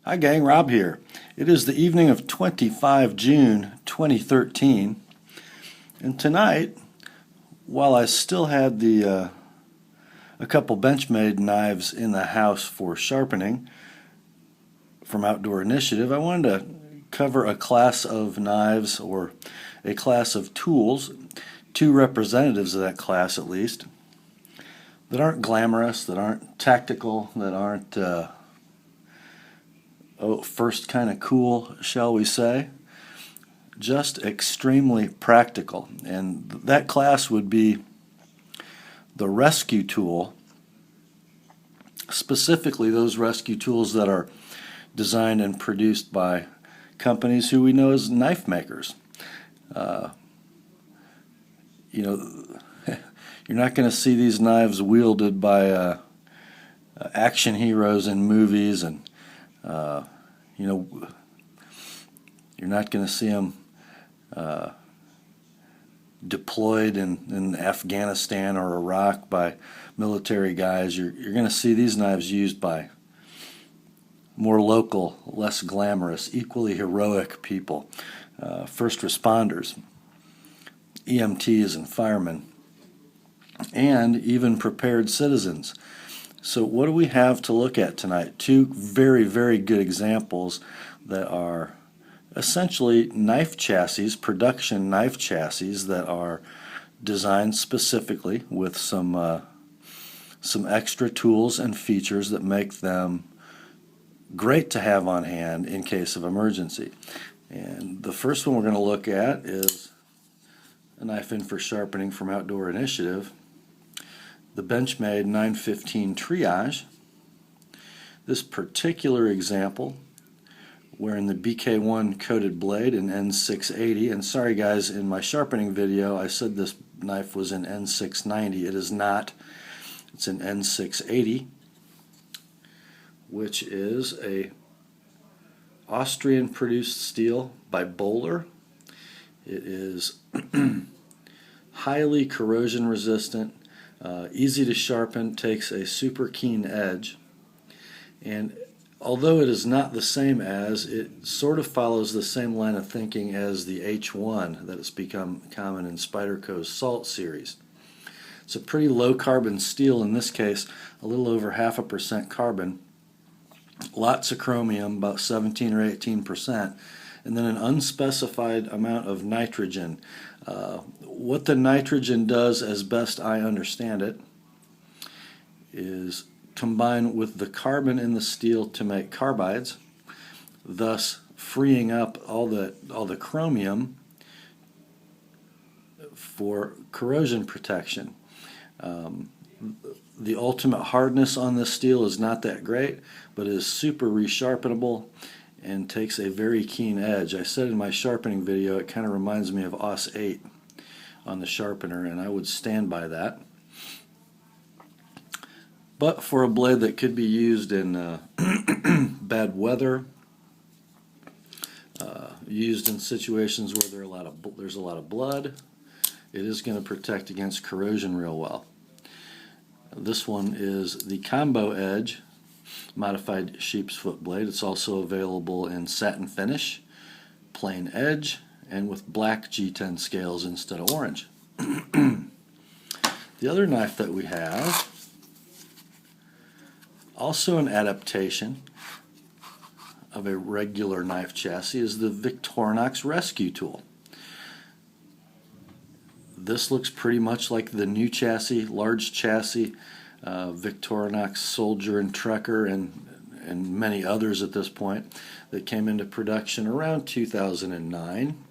Hi gang, Rob here. It is the evening of 25 June 2013, and tonight, while I still had a couple Benchmade knives in the house for sharpening from Outdoor Initiative, I wanted to cover a class of knives, or a class of tools, two representatives of that class at least, that aren't glamorous, that aren't tactical, that aren't first kind of cool, shall we say, just extremely practical. And that class would be the rescue tool, specifically those rescue tools that are designed and produced by companies who we know as knife makers. You're not going to see these knives wielded by action heroes in movies, and you're not going to see them deployed in Afghanistan or Iraq by military guys. You're going to see these knives used by more local, less glamorous, equally heroic people, first responders, EMTs and firemen, and even prepared citizens. So what do we have to look at tonight? Two very, very good examples that are essentially knife chassis, production knife chassis that are designed specifically with some extra tools and features that make them great to have on hand in case of emergency. And the first one we're going to look at is a knife in for sharpening from Outdoor Initiative, the Benchmade 915 Triage. This particular example, wearing the BK1 coated blade in N680, and sorry guys, in my sharpening video I said this knife was in N690. It is not. It's an N680, which is a Austrian produced steel by Böhler. It is highly corrosion resistant, easy to sharpen, takes a super keen edge, and although it is not the same as, it sort of follows the same line of thinking as the H1 that has become common in Spyderco's Salt series. It's a pretty low carbon steel, in this case a little over 0.5% carbon, lots of chromium, about 17 or 18%, and then an unspecified amount of nitrogen. What the nitrogen does, as best I understand it, is combine with the carbon in the steel to make carbides, thus freeing up all the chromium for corrosion protection. The ultimate hardness on this steel is not that great, but is super resharpenable and takes a very keen edge. I said in my sharpening video it kind of reminds me of Aus 8 on the sharpener, and I would stand by that. But for a blade that could be used in bad weather, used in situations where there's a lot of blood, it is going to protect against corrosion real well. This one is the Combo Edge modified sheep's foot blade. It's also available in satin finish, plain edge, and with black G10 scales instead of orange. The other knife that we have, also an adaptation of a regular knife chassis, is the Victorinox Rescue Tool. This looks pretty much like the new chassis, large chassis, Victorinox Soldier and Trekker, and many others at this point, that came into production around 2009.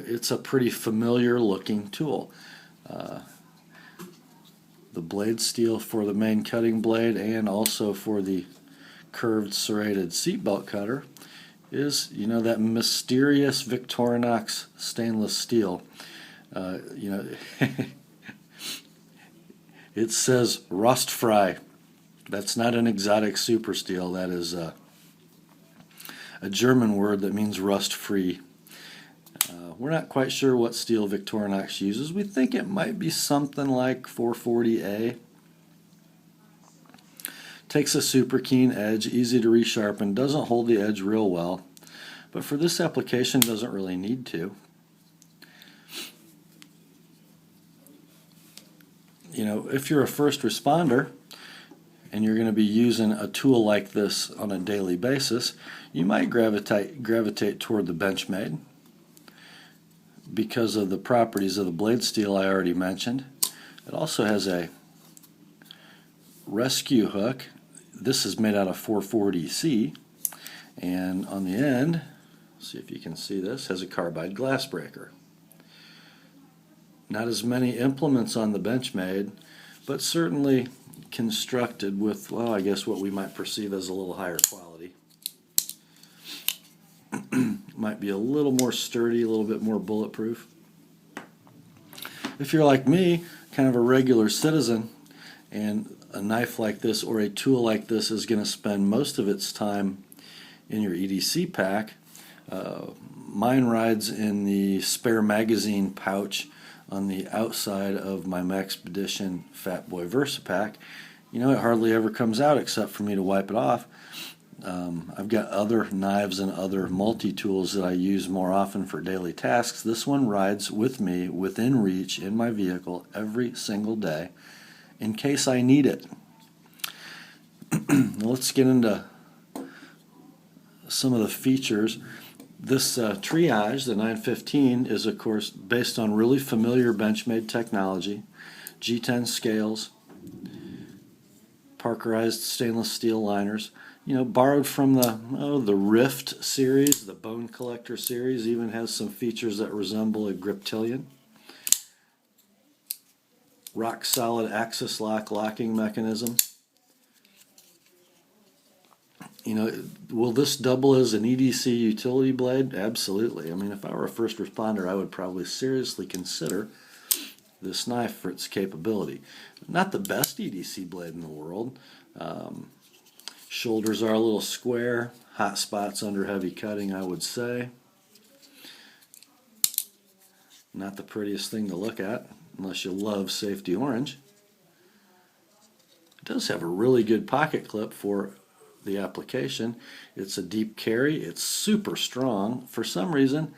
It's a pretty familiar looking tool. The blade steel for the main cutting blade and also for the curved serrated seatbelt cutter is, that mysterious Victorinox stainless steel. It says rust free. That's not an exotic super steel. That is a German word that means rust free. We're not quite sure what steel Victorinox uses. We think it might be something like 440A. Takes a super keen edge, easy to resharpen, doesn't hold the edge real well, but for this application doesn't really need to. You know, if you're a first responder and you're going to be using a tool like this on a daily basis, you might gravitate toward the Benchmade because of the properties of the blade steel I already mentioned. It also has a rescue hook. This is made out of 440C, and on the end, see if you can see this, has a carbide glass breaker. Not as many implements on the Benchmade, but certainly constructed with, well, I guess what we might perceive as a little higher quality. Might be a little more sturdy, a little bit more bulletproof. If you're like me, kind of a regular citizen, and a knife like this or a tool like this is going to spend most of its time in your EDC pack, mine rides in the spare magazine pouch on the outside of my Maxpedition Fat Boy Versa pack. You know, it hardly ever comes out except for me to wipe it off. I've got other knives and other multi-tools that I use more often for daily tasks. This one rides with me within reach in my vehicle every single day in case I need it. Let's get into some of the features. This Triage, the 915, is of course based on really familiar Benchmade technology, G10 scales, Parkerized stainless steel liners, you know, borrowed from the Rift series, the Bone Collector series, even has some features that resemble a Griptilian. Rock solid axis lock locking mechanism. You know, will this double as an EDC utility blade? Absolutely. I mean, if I were a first responder, I would probably seriously consider this knife for its capability. Not the best EDC blade in the world. Shoulders are a little square, hot spots under heavy cutting, I would say. Not the prettiest thing to look at, unless you love safety orange. It does have a really good pocket clip for the application. It's a deep carry. It's super strong. For some reason,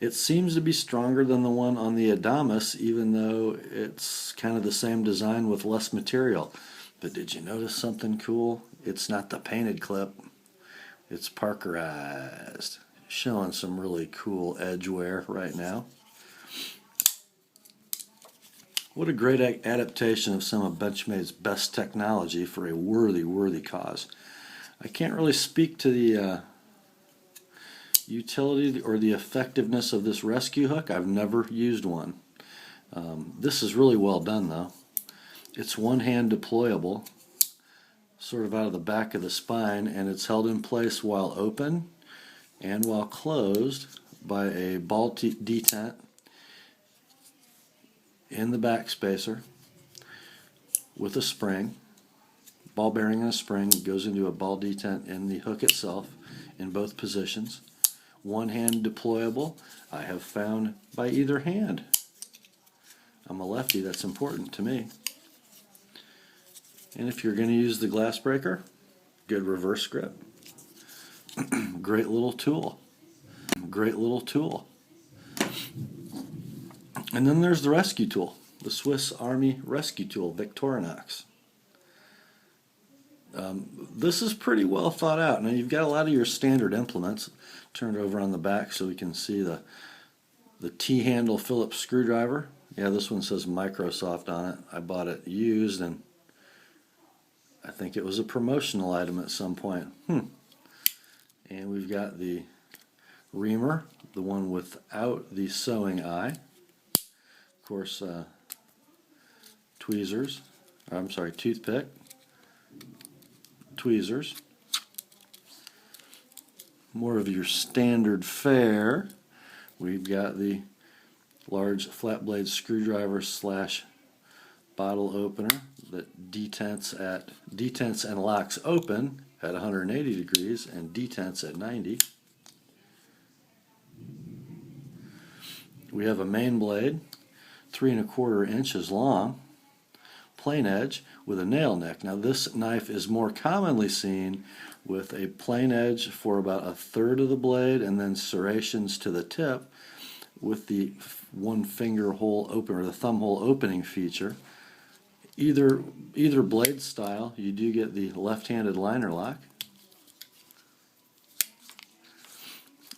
it seems to be stronger than the one on the Adamas, even though it's kind of the same design with less material. But did you notice something cool? It's not the painted clip. It's parkerized, showing some really cool edge wear right now. What a great adaptation of some of Benchmade's best technology for a worthy cause. I can't really speak to the utility or the effectiveness of this rescue hook. I've never used one. This is really well done though. It's one hand deployable, sort of out of the back of the spine, and it's held in place while open and while closed by a ball detent in the back spacer with a spring. Ball bearing and a spring goes into a ball detent in the hook itself in both positions. One hand deployable. I have found by either hand. I'm a lefty, that's important to me. And if you're going to use the glass breaker, good reverse grip. Great little tool. Great little tool. And then there's the rescue tool, the Swiss Army Rescue Tool, Victorinox. This is pretty well thought out. Now you've got a lot of your standard implements turned over on the back so we can see the T-handle Phillips screwdriver. Yeah, this one says Microsoft on it. I bought it used, and I think it was a promotional item at some point. And we've got the reamer, the one without the sewing eye. Of course, toothpick, tweezers. More of your standard fare. We've got the large flat blade screwdriver slash bottle opener that detents and locks open at 180 degrees and detents at 90. We have a main blade, 3¼ inches long, plain edge with a nail nick. Now this knife is more commonly seen with a plain edge for about a third of the blade and then serrations to the tip with the one finger hole open, or the thumb hole opening feature. Either blade style, you do get the left-handed liner lock.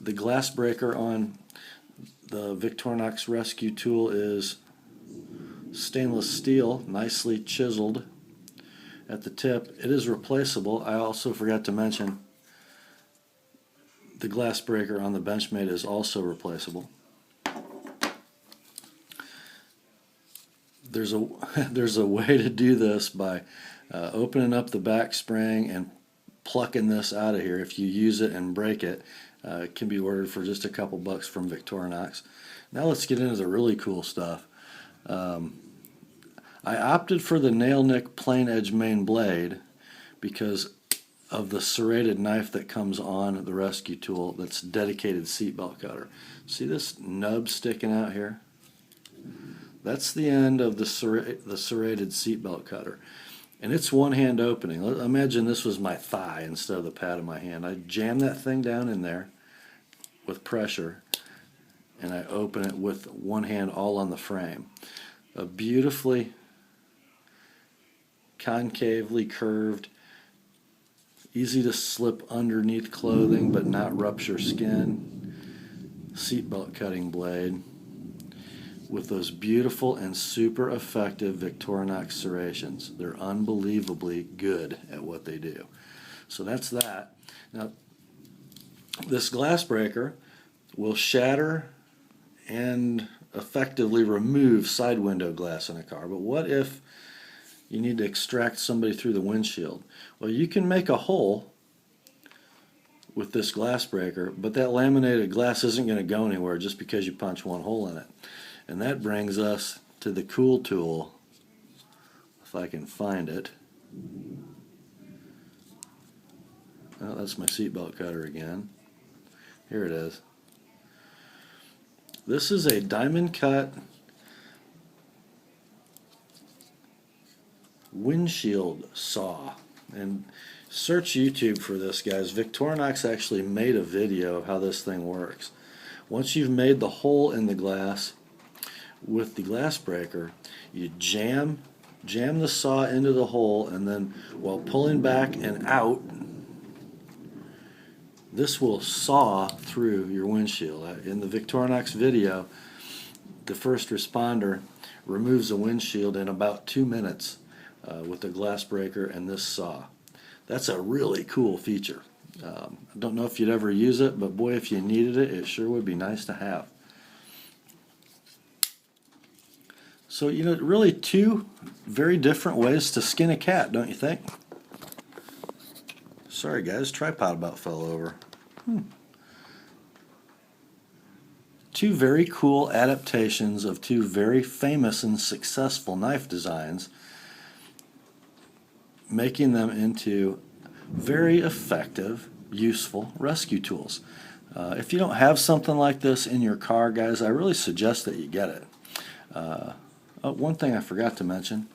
The glass breaker on the Victorinox Rescue Tool is stainless steel, nicely chiseled at the tip. It is replaceable. I also forgot to mention the glass breaker on the Benchmade is also replaceable. There's a way to do this by opening up the back spring and plucking this out of here. If you use it and break it, it can be ordered for just a couple bucks from Victorinox. Now let's get into the really cool stuff. I opted for the nail nick plain edge main blade because of the serrated knife that comes on the Rescue Tool that's dedicated seatbelt cutter. See this nub sticking out here? That's the end of the serrated seatbelt cutter. And it's one-hand opening. Imagine this was my thigh instead of the pad of my hand. I jam that thing down in there with pressure, and I open it with one hand all on the frame. A beautifully concavely curved, easy to slip underneath clothing but not rupture skin seatbelt cutting blade with those beautiful and super effective Victorinox serrations. They're unbelievably good at what they do. So that's that. Now, this glass breaker will shatter and effectively remove side window glass in a car. But what if you need to extract somebody through the windshield? Well, you can make a hole with this glass breaker, but that laminated glass isn't going to go anywhere just because you punch one hole in it. And that brings us to the cool tool, if I can find it. Oh, that's my seatbelt cutter again. Here it is. This is a diamond cut windshield saw. And search YouTube for this, guys. Victorinox actually made a video of how this thing works. Once you've made the hole in the glass with the glass breaker, you jam the saw into the hole, and then while pulling back and out, this will saw through your windshield. In the Victorinox video, the first responder removes a windshield in about 2 minutes with the glass breaker and this saw. That's a really cool feature. I don't know if you'd ever use it, but boy, if you needed it, it sure would be nice to have. So, you know, really two very different ways to skin a cat, don't you think? Sorry guys, tripod about fell over. Two very cool adaptations of two very famous and successful knife designs, making them into very effective, useful rescue tools. If you don't have something like this in your car, guys, I really suggest that you get it. Oh, one thing I forgot to mention,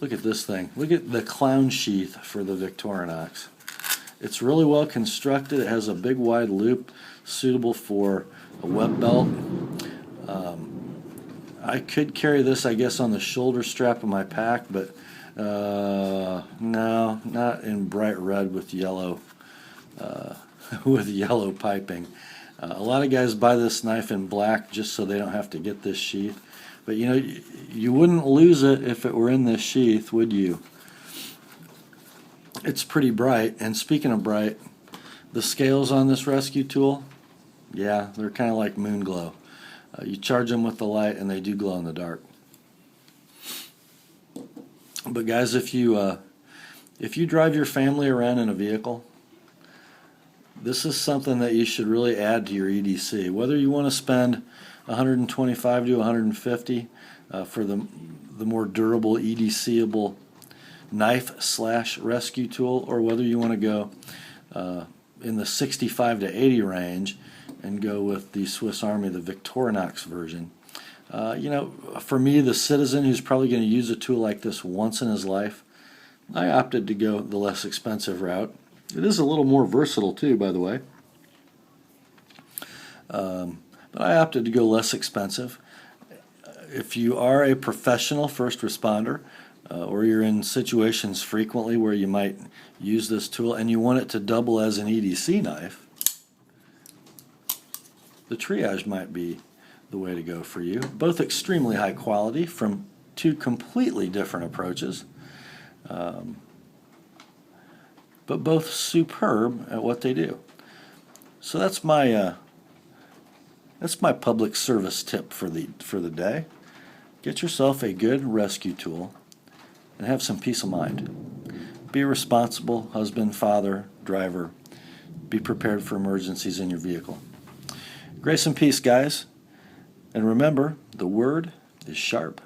look at this thing. Look at the clown sheath for the Victorinox. It's really well constructed. It has a big wide loop suitable for a web belt. I could carry this, I guess, on the shoulder strap of my pack, but no, not in bright red with yellow with yellow piping. A lot of guys buy this knife in black just so they don't have to get this sheath. But you know, you wouldn't lose it if it were in this sheath, would you? It's pretty bright. And speaking of bright, the scales on this rescue tool, yeah, they're kind of like moon glow. You charge them with the light and they do glow in the dark. But guys, if you drive your family around in a vehicle, this is something that you should really add to your EDC. Whether you want to spend $125 to $150 for the more durable EDCable knife / rescue tool, or whether you want to go in the 65 to 80 range and go with the Swiss Army, the Victorinox version. For me, the citizen who's probably going to use a tool like this once in his life, I opted to go the less expensive route. It is a little more versatile too, by the way. But I opted to go less expensive. If you are a professional first responder, or you're in situations frequently where you might use this tool and you want it to double as an EDC knife, the Triage might be the way to go for you. Both extremely high quality from two completely different approaches, but both superb at what they do. So that's my public service tip for the day. Get yourself a good rescue tool and have some peace of mind. Be a responsible husband, father, driver. Be prepared for emergencies in your vehicle. Grace and peace, guys. And remember, the word is sharp.